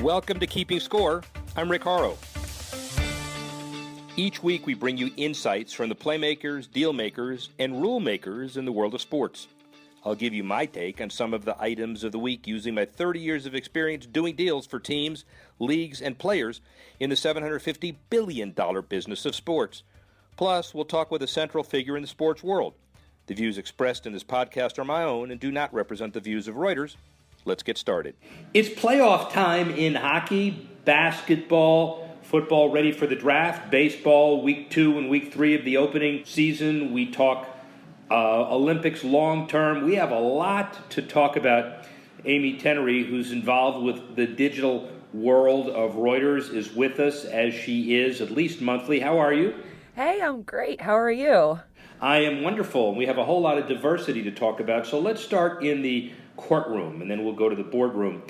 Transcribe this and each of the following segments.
Welcome to Keeping Score. I'm Rick Horrow. Each week we bring you insights from the playmakers, deal makers, and rule makers in the world of sports. I'll give you my take on some of the items of the week using my 30 years of experience doing deals for teams, leagues, and players in the $750 billion business of sports. Plus, we'll talk with a central figure in the sports world. The views expressed in this podcast are my own and do not represent the views of Reuters. Let's get started. It's playoff time in hockey, basketball, football ready for the draft, baseball, week 2 and week 3 of the opening season. We talk Olympics long term. We have a lot to talk about. Amy Tenery, who's involved with the digital world of Reuters, is with us as she is at least monthly. How are you? Hey, I'm great. How are you? I am wonderful. We have a whole lot of diversity to talk about. So let's start in the courtroom, and then we'll go to the boardroom.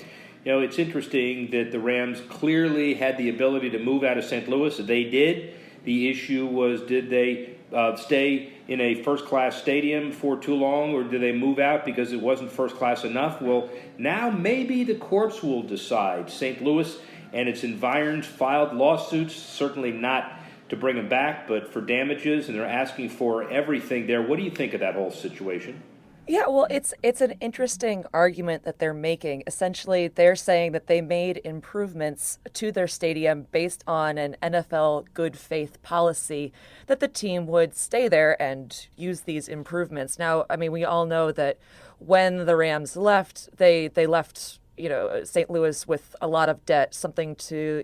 You know, it's interesting that the Rams clearly had the ability to move out of St. Louis. They did. The issue was, did they stay in a first-class stadium for too long, or did they move out because it wasn't first-class enough? Well, now maybe the courts will decide. St. Louis and its environs filed lawsuits, certainly not to bring them back, but for damages, and they're asking for everything there. What do you think of that whole situation? Yeah, well, it's an interesting argument that they're making. Essentially, they're saying that they made improvements to their stadium based on an NFL good faith policy that the team would stay there and use these improvements. Now, I mean, we all know that when the Rams left, they left, St. Louis with a lot of debt, something to,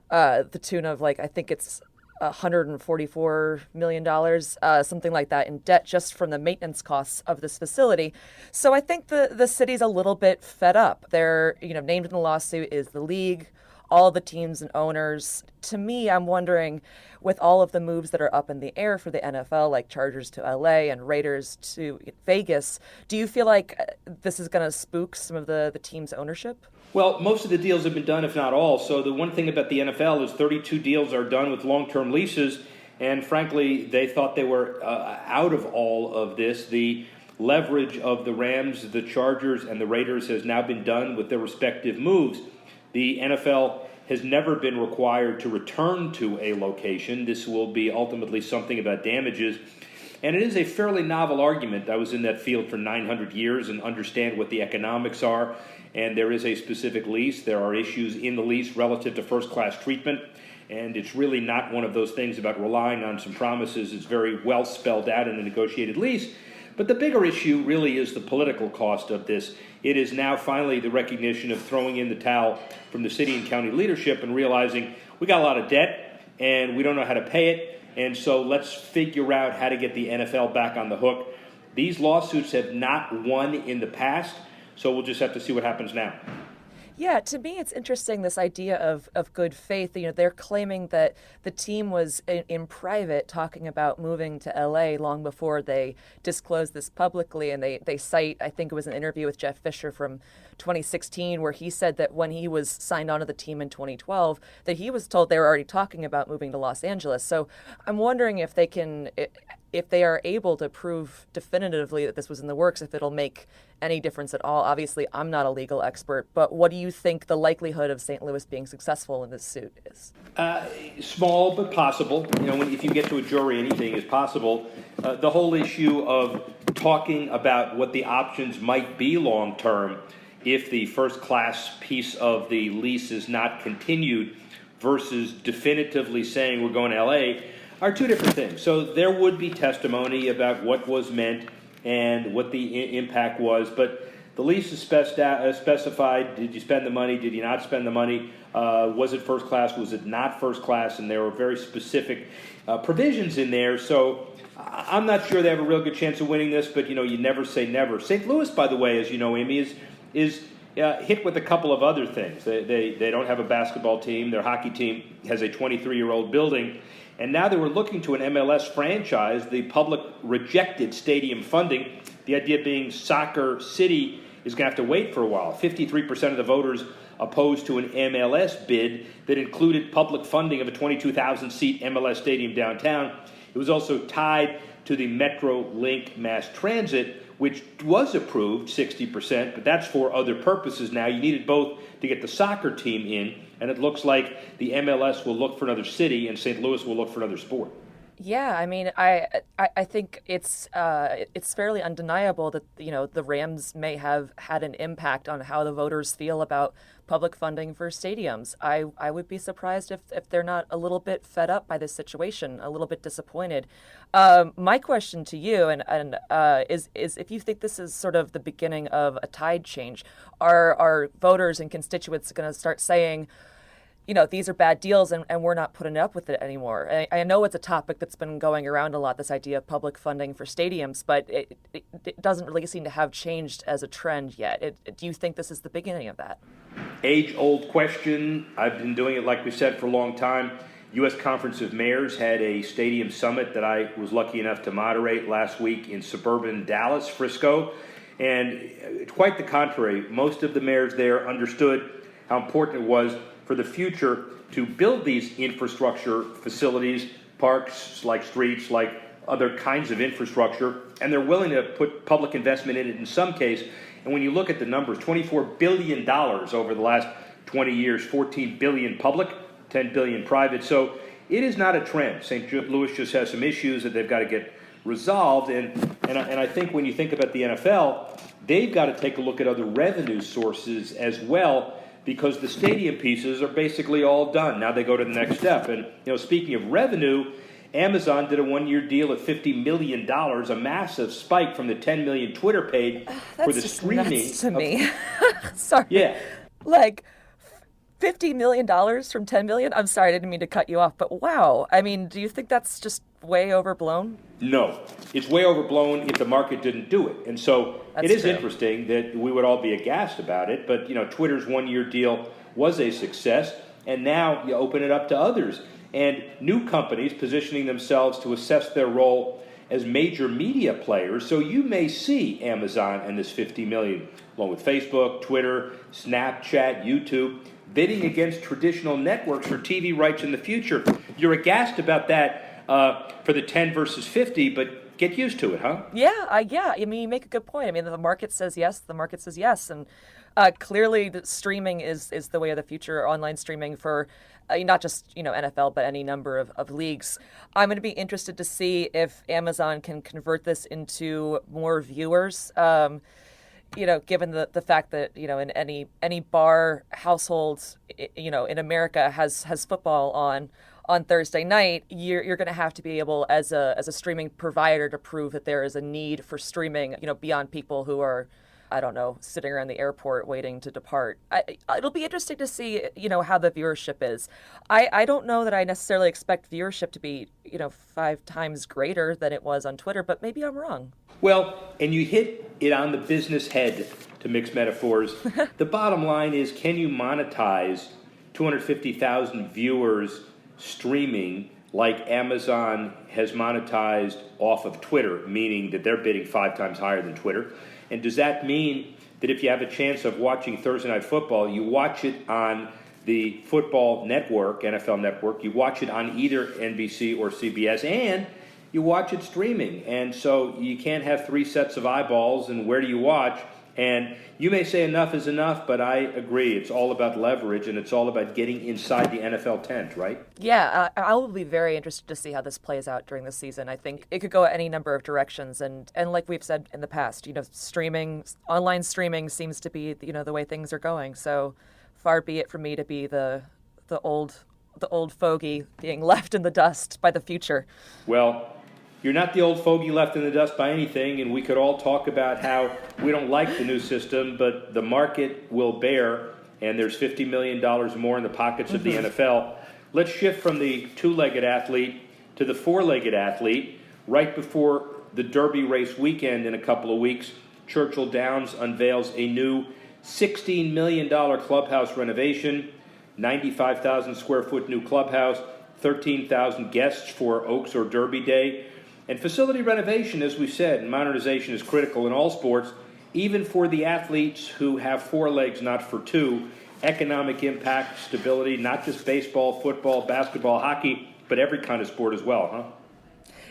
the tune of I think it's $144 million, something like that in debt just from the maintenance costs of this facility. So I think the city's a little bit fed up. They're, named in the lawsuit is the league, all the teams and owners. To me, I'm wondering, with all of the moves that are up in the air for the NFL, like Chargers to LA and Raiders to Vegas, do you feel like this is going to spook some of the team's ownership? Well, most of the deals have been done, if not all. So the one thing about the NFL is 32 deals are done with long-term leases, and frankly, they thought they were out of all of this. The leverage of the Rams, the Chargers, and the Raiders has now been done with their respective moves. The NFL has never been required to return to a location. This will be ultimately something about damages. And it is a fairly novel argument. I was in that field for 900 years and understand what the economics are. And there is a specific lease. There are issues in the lease relative to first-class treatment. And it's really not one of those things about relying on some promises. It's very well spelled out in a negotiated lease. But the bigger issue really is the political cost of this. It is now finally the recognition of throwing in the towel from the city and county leadership and realizing we got a lot of debt and we don't know how to pay it. And so let's figure out how to get the NFL back on the hook. These lawsuits have not won in the past. So we'll just have to see what happens now. Yeah, to me, it's interesting, this idea of good faith. They're claiming that the team was in private talking about moving to LA long before they disclosed this publicly. And they cite, I think it was an interview with Jeff Fisher from 2016, where he said that when he was signed onto the team in 2012, that he was told they were already talking about moving to Los Angeles. So I'm wondering if they are able to prove definitively that this was in the works, if it'll make any difference at all. Obviously, I'm not a legal expert, but what do you think the likelihood of St. Louis being successful in this suit is? Small, but possible. If you get to a jury, anything is possible. The whole issue of talking about what the options might be long term if the first class piece of the lease is not continued versus definitively saying we're going to LA are two different things. So there would be testimony about what was meant and what the impact was, but the lease is specified. Did you spend the money? Did you not spend the money? Was it first class? Was it not first class? And there were very specific provisions in there. So I'm not sure they have a real good chance of winning this, but you never say never. St. Louis, by the way, as you know, Amy, is hit with a couple of other things. They don't have a basketball team. Their hockey team has a 23-year-old building. And now they were looking to an MLS franchise. The public rejected stadium funding. The idea being Soccer City is going to have to wait for a while. 53% of the voters opposed to an MLS bid that included public funding of a 22,000-seat MLS stadium downtown. It was also tied to the Metrolink mass transit, which was approved 60%, but that's for other purposes now. You needed both to get the soccer team in, and it looks like the MLS will look for another city and St. Louis will look for another sport. Yeah, I mean, I think it's fairly undeniable that the Rams may have had an impact on how the voters feel about public funding for stadiums. I would be surprised if they're not a little bit fed up by this situation, a little bit disappointed. My question to you is if you think this is sort of the beginning of a tide change, are voters and constituents going to start saying, these are bad deals and we're not putting up with it anymore? I know it's a topic that's been going around a lot, this idea of public funding for stadiums, but it doesn't really seem to have changed as a trend yet. Do you think this is the beginning of that? Age-old question. I've been doing it, like we said, for a long time. U.S. Conference of Mayors had a stadium summit that I was lucky enough to moderate last week in suburban Dallas, Frisco. And quite the contrary, most of the mayors there understood how important it was for the future to build these infrastructure facilities, parks, like streets, like other kinds of infrastructure, and they're willing to put public investment in it in some case. And when you look at the numbers, $24 billion over the last 20 years, $14 billion public, $10 billion private. So it is not a trend. St. Louis just has some issues that they've got to get resolved. And I think when you think about the NFL, they've got to take a look at other revenue sources as well, because the stadium pieces are basically all done. Now they go to the next step. And speaking of revenue, Amazon did a one-year deal at $50 million, a massive spike from the $10 million Twitter paid for the streaming. That's to me. Sorry. Yeah. Like $50 million from $10 million? I'm sorry, I didn't mean to cut you off, but wow. I mean, do you think that's just way overblown? No, it's way overblown if the market didn't do it. And so That's it is true. interesting that we would all be aghast about it, but Twitter's one-year deal was a success, and now you open it up to others. And new companies positioning themselves to assess their role as major media players. So you may see Amazon and this $50 million, along with Facebook, Twitter, Snapchat, YouTube, bidding against traditional networks for TV rights in the future. You're aghast about that for the 10 versus 50, but get used to it, huh? Yeah. I mean, you make a good point. I mean, the market says yes, the market says yes. And clearly the streaming is the way of the future, online streaming for not just, NFL, but any number of leagues. I'm going to be interested to see if Amazon can convert this into more viewers. Given the fact that, in any bar household, in America has football on Thursday night, you're going to have to be able, as a streaming provider, to prove that there is a need for streaming, beyond people who are, I don't know, sitting around the airport waiting to depart. It'll be interesting to see, how the viewership is. I don't know that I necessarily expect viewership to be, 5 times greater than it was on Twitter, but maybe I'm wrong. Well, and you hit it on the business head, to mix metaphors. The bottom line is, can you monetize 250,000 viewers streaming like Amazon has monetized off of Twitter, meaning that they're bidding 5 times higher than Twitter? And does that mean that if you have a chance of watching Thursday Night Football, you watch it on the football network, NFL network, you watch it on either NBC or CBS, and you watch it streaming? And so you can't have 3 sets of eyeballs, and where do you watch? And you may say enough is enough, but I agree. It's all about leverage, and it's all about getting inside the NFL tent, right? Yeah, I will be very interested to see how this plays out during the season. I think it could go any number of directions, and like we've said in the past, online streaming seems to be, the way things are going. So far be it from me to be the old fogey being left in the dust by the future. Well, you're not the old fogey left in the dust by anything, and we could all talk about how we don't like the new system, but the market will bear, and there's $50 million more in the pockets of the NFL. Let's shift from the 2-legged athlete to the 4-legged athlete. Right before the Derby race weekend in a couple of weeks, Churchill Downs unveils a new $16 million clubhouse renovation, 95,000 square foot new clubhouse, 13,000 guests for Oaks or Derby Day. And facility renovation, as we said, and modernization is critical in all sports, even for the athletes who have 4 legs, not for 2. Economic impact, stability, not just baseball, football, basketball, hockey, but every kind of sport as well, huh?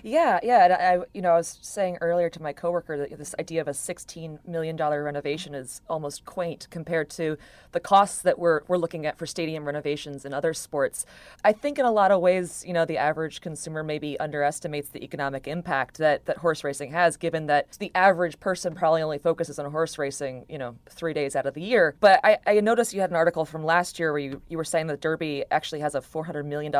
Yeah, and I was saying earlier to my coworker that this idea of a $16 million renovation is almost quaint compared to the costs that we're looking at for stadium renovations in other sports. I think in a lot of ways, the average consumer maybe underestimates the economic impact that horse racing has, given that the average person probably only focuses on horse racing, 3 days out of the year. But I noticed you had an article from last year where you were saying that Derby actually has a $400 million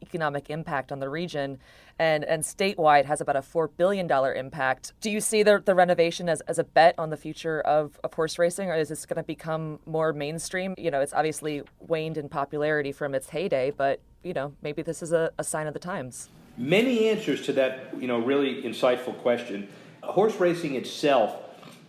economic impact on the region, and statewide has about a $4 billion impact. Do you see the renovation as a bet on the future of horse racing, or is this going to become more mainstream? It's obviously waned in popularity from its heyday, but, maybe this is a sign of the times. Many answers to that, really insightful question. Horse racing itself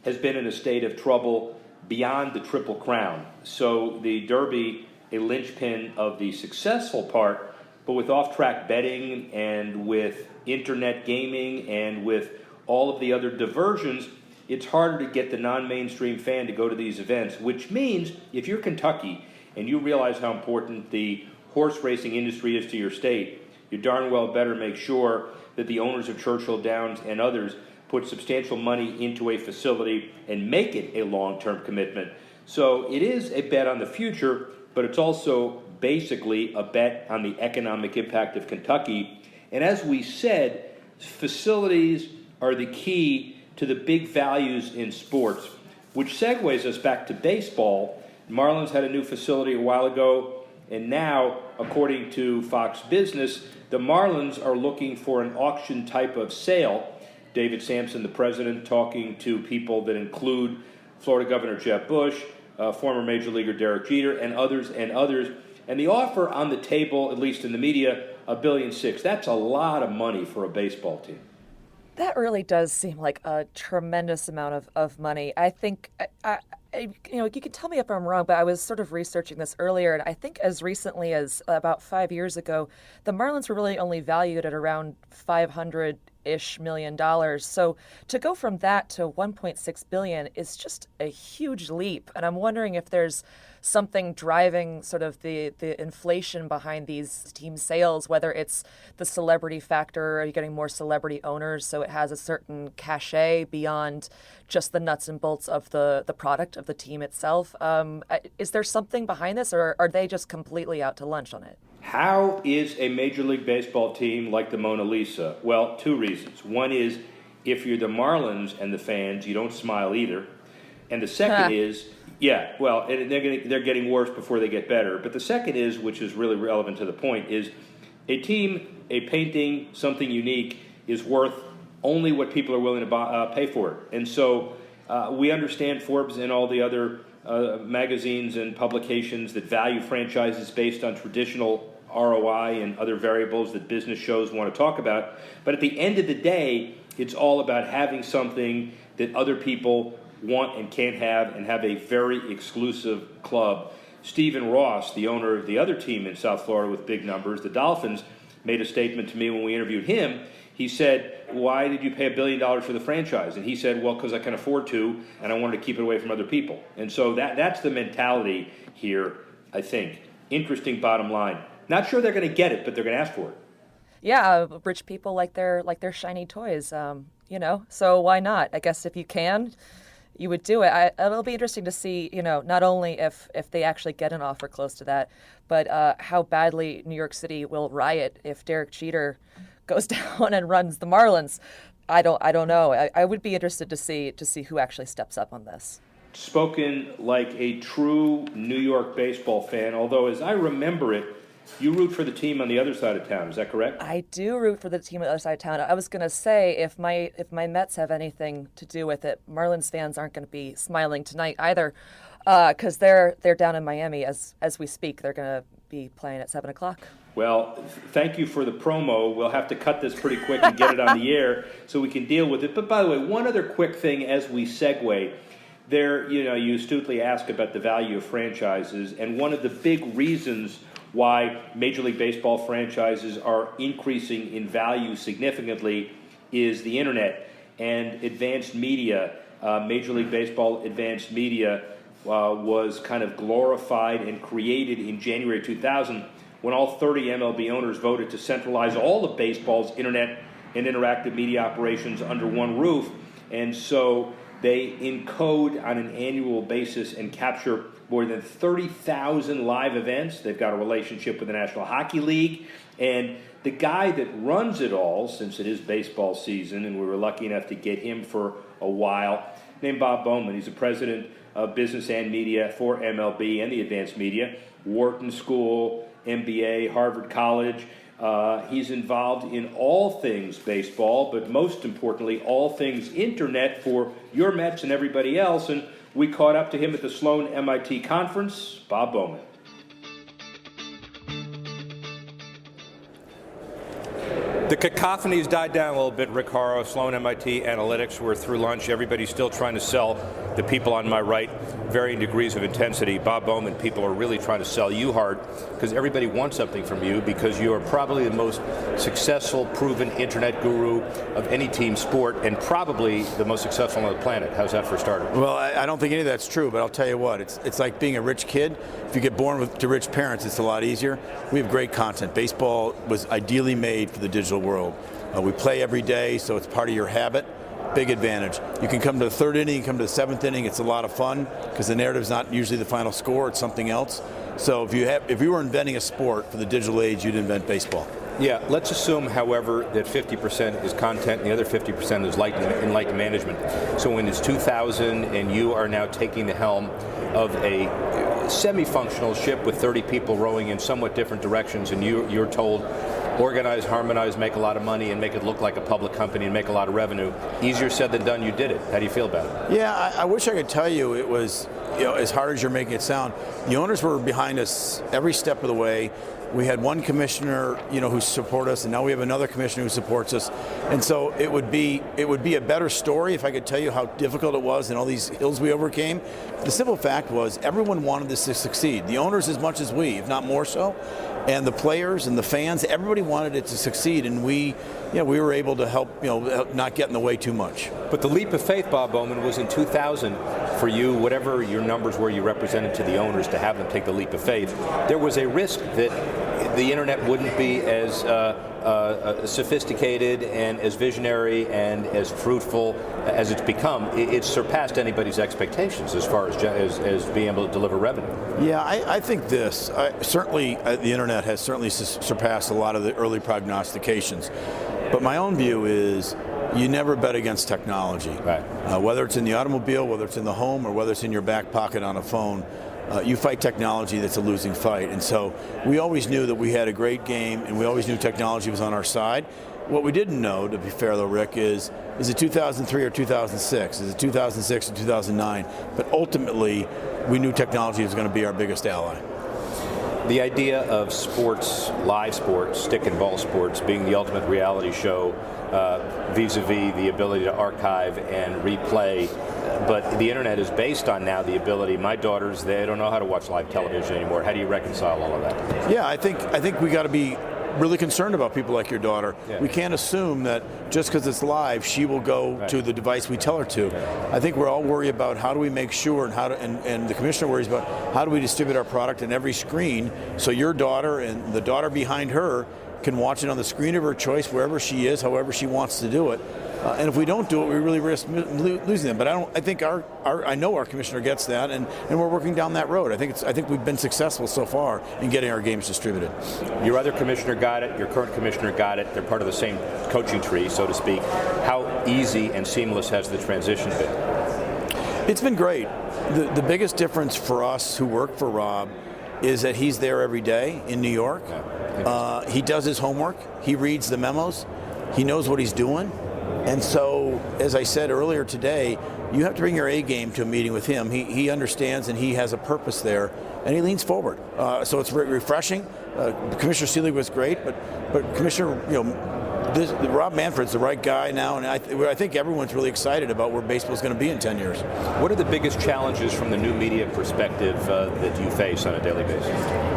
has been in a state of trouble beyond the Triple Crown. So the Derby, a linchpin of the successful part, but with off-track betting and with internet gaming and with all of the other diversions, it's harder to get the non-mainstream fan to go to these events, which means if you're Kentucky and you realize how important the horse racing industry is to your state, you darn well better make sure that the owners of Churchill Downs and others put substantial money into a facility and make it a long-term commitment. So it is a bet on the future, but it's also basically a bet on the economic impact of Kentucky. And as we said, facilities are the key to the big values in sports, which segues us back to baseball. Marlins had a new facility a while ago, and now, according to Fox Business, the Marlins are looking for an auction type of sale. David Sampson, the president, talking to people that include Florida Governor Jeb Bush, former Major Leaguer Derek Jeter, and others. And the offer on the table, at least in the media, $1.6 billion. That's a lot of money for a baseball team. That really does seem like a tremendous amount of money. I think, you can tell me if I'm wrong, but I was sort of researching this earlier, and I think as recently as about 5 years ago, the Marlins were really only valued at around $500-ish million. So to go from that to $1.6 billion is just a huge leap. And I'm wondering if there's something driving sort of the inflation behind these team sales, whether it's the celebrity factor, are you getting more celebrity owners so it has a certain cachet beyond just the nuts and bolts of the product of the team itself? Is there something behind this, or are they just completely out to lunch on it? How is a Major League Baseball team like the Mona Lisa? Well, two reasons. One is, if you're the Marlins and the fans, you don't smile either. And the second is, and they're getting worse before they get better. But the second is, which is really relevant to the point, is a team, a painting, something unique is worth only what people are willing to pay for it. And so we understand Forbes and all the other magazines and publications that value franchises based on traditional ROI and other variables that business shows want to talk about. But at the end of the day, it's all about having something that other people want and can't have, and have a very exclusive club. Stephen Ross, the owner of the other team in South Florida with big numbers, the Dolphins, made a statement to me when we interviewed him. He said, "Why did you pay $1 billion for the franchise?" And he said, "Well, because I can afford to, and I wanted to keep it away from other people." And so that's the mentality here, I think. Interesting bottom line. Not sure they're going to get it, but they're going to ask for it. Yeah, rich people like their shiny toys, so why not? I guess if you can, you would do it. It'll be interesting to see, not only if they actually get an offer close to that, but how badly New York City will riot if Derek Jeter goes down and runs the Marlins. I don't know. I would be interested to see who actually steps up on this. Spoken like a true New York baseball fan, although as I remember it, you root for the team on the other side of town. Is that correct? I do root for the team on the other side of town. I was going to say, if my Mets have anything to do with it, Marlins fans aren't going to be smiling tonight either, because they're down in Miami as we speak. They're going to be playing at 7 o'clock. Well, thank you for the promo. We'll have to cut this pretty quick and get it on the air so we can deal with it. But by the way, one other quick thing as we segue. There, you astutely ask about the value of franchises, and one of the big reasons why Major League Baseball franchises are increasing in value significantly is the internet and advanced media. Major League Baseball advanced media was kind of glorified and created in January 2000 when all 30 MLB owners voted to centralize all of baseball's internet and interactive media operations under one roof. And so they encode on an annual basis and capture more than 30,000 live events. They've got a relationship with the National Hockey League. And the guy that runs it all, since it is baseball season, and we were lucky enough to get him for a while, named Bob Bowman. He's the president of business and media for MLB and the advanced media, Wharton School, MBA, Harvard College. He's involved in all things baseball, but most importantly, all things internet for your Mets and everybody else. And we caught up to him at the Sloan MIT conference. Bob Bowman. The cacophony's died down a little bit, Rick Horrow, Sloan MIT Analytics. We're through lunch. Everybody's still trying to sell the people on my right, varying degrees of intensity. Bob Bowman, people are really trying to sell you hard because everybody wants something from you because you are probably the most successful, proven internet guru of any team sport and probably the most successful on the planet. How's that for a starter? Well, I don't think any of that's true, but I'll tell you what, it's like being a rich kid. If you get born to rich parents, it's a lot easier. We have great content. Baseball was ideally made for the digital world. We play every day, so it's part of your habit. Big advantage. You can come to the third inning, you come to the seventh inning, it's a lot of fun because the narrative's not usually the final score, it's something else. So if you were inventing a sport for the digital age, you'd invent baseball. Yeah, let's assume, however, that 50% is content and the other 50% is enlightened management. So when it's 2000 and you are now taking the helm of a semi-functional ship with 30 people rowing in somewhat different directions and you're told, organize, harmonize, make a lot of money, and make it look like a public company and make a lot of revenue. Easier said than done, you did it. How do you feel about it? Yeah, I wish I could tell you it was as hard as you're making it sound. The owners were behind us every step of the way. We had one commissioner, who supported us, and now we have another commissioner who supports us. And so it would be a better story if I could tell you how difficult it was and all these hills we overcame. The simple fact was everyone wanted this to succeed. The owners as much as we, if not more so. And the players and the fans, everybody wanted it to succeed, and we were able to help, not get in the way too much. But the leap of faith, Bob Bowman, was in 2000 for you, whatever your numbers were you represented to the owners to have them take the leap of faith. There was a risk that the internet wouldn't be as sophisticated and as visionary and as fruitful as it's become. It's surpassed anybody's expectations as far as being able to deliver revenue. Yeah, I think this. Certainly, the internet has certainly surpassed a lot of the early prognostications. But my own view is you never bet against technology. Right. Whether it's in the automobile, whether it's in the home, or whether it's in your back pocket on a phone, you fight technology that's a losing fight. And so we always knew that we had a great game, and we always knew technology was on our side. What we didn't know, to be fair though, Rick, is it 2003 or 2006? Is it 2006 or 2009? But ultimately, we knew technology was going to be our biggest ally. The idea of sports, live sports, stick and ball sports, being the ultimate reality show, vis-a-vis the ability to archive and replay, but the internet is based on now the ability. My daughters, they don't know how to watch live television anymore. How do you reconcile all of that? Yeah, I think we got to be really concerned about people like your daughter. Yeah. We can't assume that just because it's live, she will go to the device we tell her to. Right. I think we're all worried about how do we make sure and the commissioner worries about how do we distribute our product on every screen so your daughter and the daughter behind her can watch it on the screen of her choice wherever she is, however she wants to do it. And if we don't do it, we really risk losing them. But I know our commissioner gets that, and we're working down that road. I think we've been successful so far in getting our games distributed. Your other commissioner got it. Your current commissioner got it. They're part of the same coaching tree, so to speak. How easy and seamless has the transition been? It's been great. The biggest difference for us who work for Rob is that he's there every day in New York. Yeah. He does his homework. He reads the memos. He knows what he's doing. And so, as I said earlier today, you have to bring your A game to a meeting with him. He understands and he has a purpose there, and he leans forward. So it's refreshing. Commissioner Seelig was great, but Commissioner, Rob Manfred's the right guy now, and I think everyone's really excited about where baseball's going to be in 10 years. What are the biggest challenges from the new media perspective that you face on a daily basis?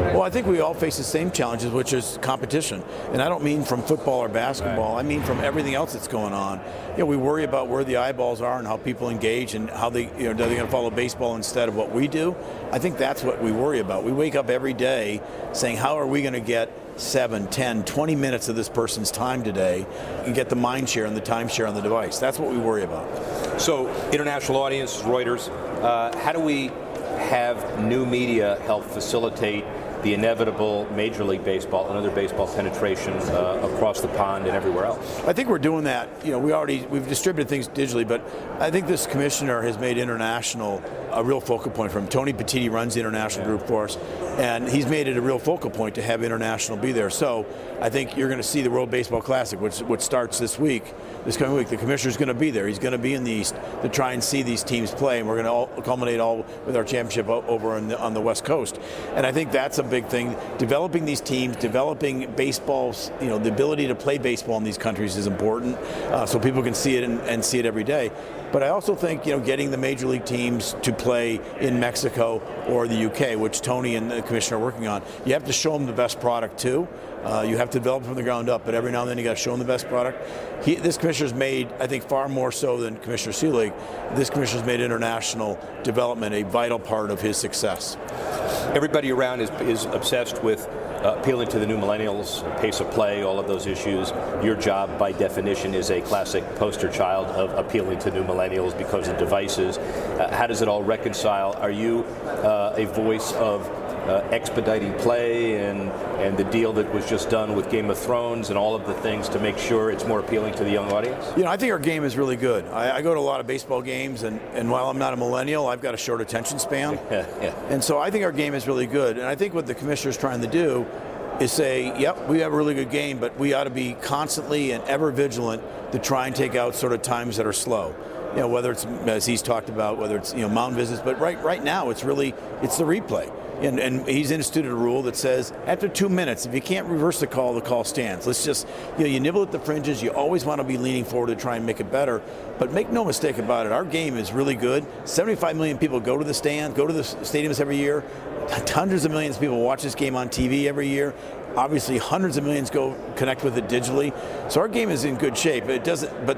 Well, I think we all face the same challenges, which is competition. And I don't mean from football or basketball. Right. I mean from everything else that's going on. We worry about where the eyeballs are and how people engage and how they're going to follow baseball instead of what we do. I think that's what we worry about. We wake up every day saying, how are we going to get 7, 10, 20 minutes of this person's time today and get the mind share and the time share on the device. That's what we worry about. So, international audience, Reuters, how do we have new media help facilitate the inevitable Major League Baseball and other baseball penetration across the pond and everywhere else? I think we're doing that. We've distributed things digitally, but I think this commissioner has made international a real focal point for him. Tony Petitti runs the international group for us, and he's made it a real focal point to have international be there. So I think you're going to see the World Baseball Classic, which starts this coming week. The commissioner's going to be there. He's going to be in the East to try and see these teams play, and we're going to culminate all with our championship over on the West Coast. And I think that's a big thing. Developing these teams, developing baseball's, the ability to play baseball in these countries is important, so people can see it and see it every day. But I also think, getting the major league teams to play in Mexico or the UK, which Tony and the commissioner are working on, you have to show them the best product too. You have to develop from the ground up, but every now and then you got to show them the best product. This commissioner's made, I think, far more so than Commissioner Seelig, this commissioner's made international development a vital part of his success. Everybody around is obsessed with appealing to the new millennials, pace of play, all of those issues. Your job, by definition, is a classic poster child of appealing to new millennials because of devices. How does it all reconcile? Are you a voice of expediting play and the deal that was just done with Game of Thrones and all of the things to make sure it's more appealing to the young audience? I think our game is really good. I go to a lot of baseball games, and while I'm not a millennial, I've got a short attention span. Yeah. And so I think our game is really good. And I think what the commissioner's trying to do is say, yep, we have a really good game, but we ought to be constantly and ever vigilant to try and take out sort of times that are slow. Whether it's, as he's talked about, whether it's mound visits, but right now it's the replay. And he's instituted a rule that says after 2 minutes, if you can't reverse the call stands. Let's just, you nibble at the fringes. You always want to be leaning forward to try and make it better. But make no mistake about it, our game is really good. 75 million people go to the stadiums every year. Hundreds of millions of people watch this game on TV every year. Obviously, hundreds of millions go connect with it digitally. So our game is in good shape. But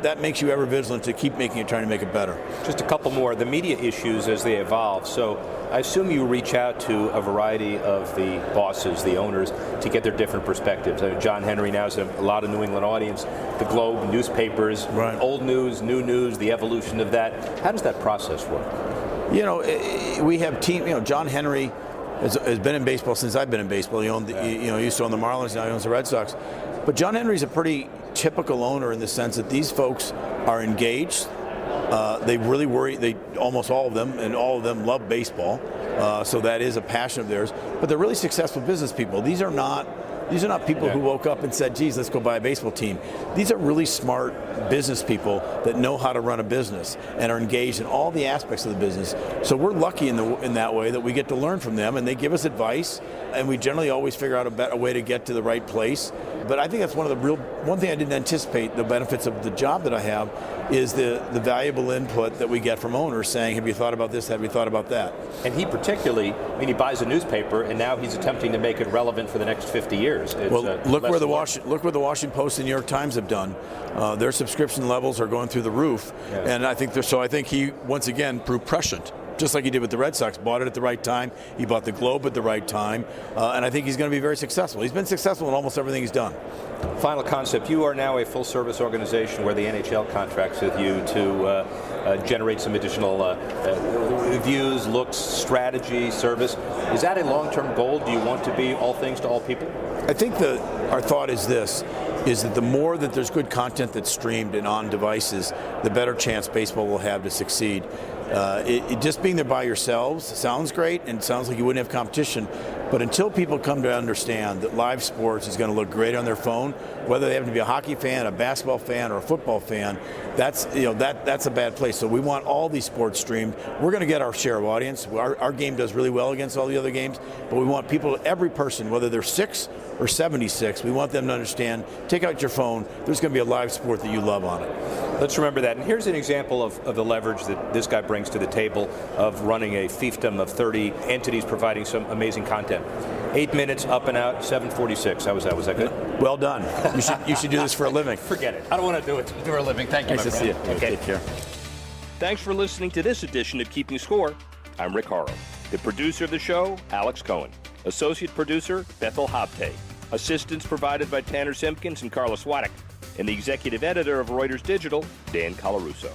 that makes you ever vigilant to keep trying to make it better. Just a couple more. The media issues as they evolve. So I assume you reach out to a variety of the bosses, the owners, to get their different perspectives. John Henry now has a lot of New England audience. The Globe, newspapers, right. Old news, new news, the evolution of that. How does that process work? We have team. John Henry has been in baseball since I've been in baseball. He used to own the Marlins, now he owns the Red Sox. But John Henry's a pretty typical owner in the sense that these folks are engaged. They really worry. Almost all of them love baseball. So that is a passion of theirs. But they're really successful business people. These are not people who woke up and said, geez, let's go buy a baseball team. These are really smart business people that know how to run a business and are engaged in all the aspects of the business. So we're lucky in that way that we get to learn from them, and they give us advice, and we generally always figure out a way to get to the right place. But I think that's one thing I didn't anticipate, the benefits of the job that I have, is the valuable input that we get from owners saying, have you thought about this, have you thought about that? And he particularly, he buys a newspaper, and now he's attempting to make it relevant for the next 50 years. Look where the Washington Post and New York Times have done. Their subscription levels are going through the roof, and I think he once again proved prescient. Just like he did with the Red Sox, bought it at the right time. He bought the Globe at the right time, and I think he's going to be very successful. He's been successful in almost everything he's done. Final concept, you are now a full-service organization where the NHL contracts with you to generate some additional views, looks, strategy, service. Is that a long-term goal? Do you want to be all things to all people? I think our thought is that the more that there's good content that's streamed and on devices, the better chance baseball will have to succeed. Just being there by yourselves sounds great and sounds like you wouldn't have competition, but until people come to understand that live sports is going to look great on their phone, whether they happen to be a hockey fan, a basketball fan, or a football fan, that's a bad place. So we want all these sports streamed. We're going to get our share of audience. Our game does really well against all the other games, but we want people, every person, whether they're 6 or 76, we want them to understand, take out your phone, there's going to be a live sport that you love on it. Let's remember that. And here's an example of the leverage that this guy brings to the table of running a fiefdom of 30 entities providing some amazing content. 8 minutes, up and out, 7:46. How was that? Was that good? Well done. You should do this for a living. Forget it. I don't want to do it for a living. Thank you, nice my to friend. see you. Okay. Take care. Thanks for listening to this edition of Keeping Score. I'm Rick Horrow. The producer of the show, Alex Cohen. Associate producer, Bethel Habte. Assistance provided by Tanner Simpkins and Carla Swadek. And the executive editor of Reuters Digital, Dan Colarusso.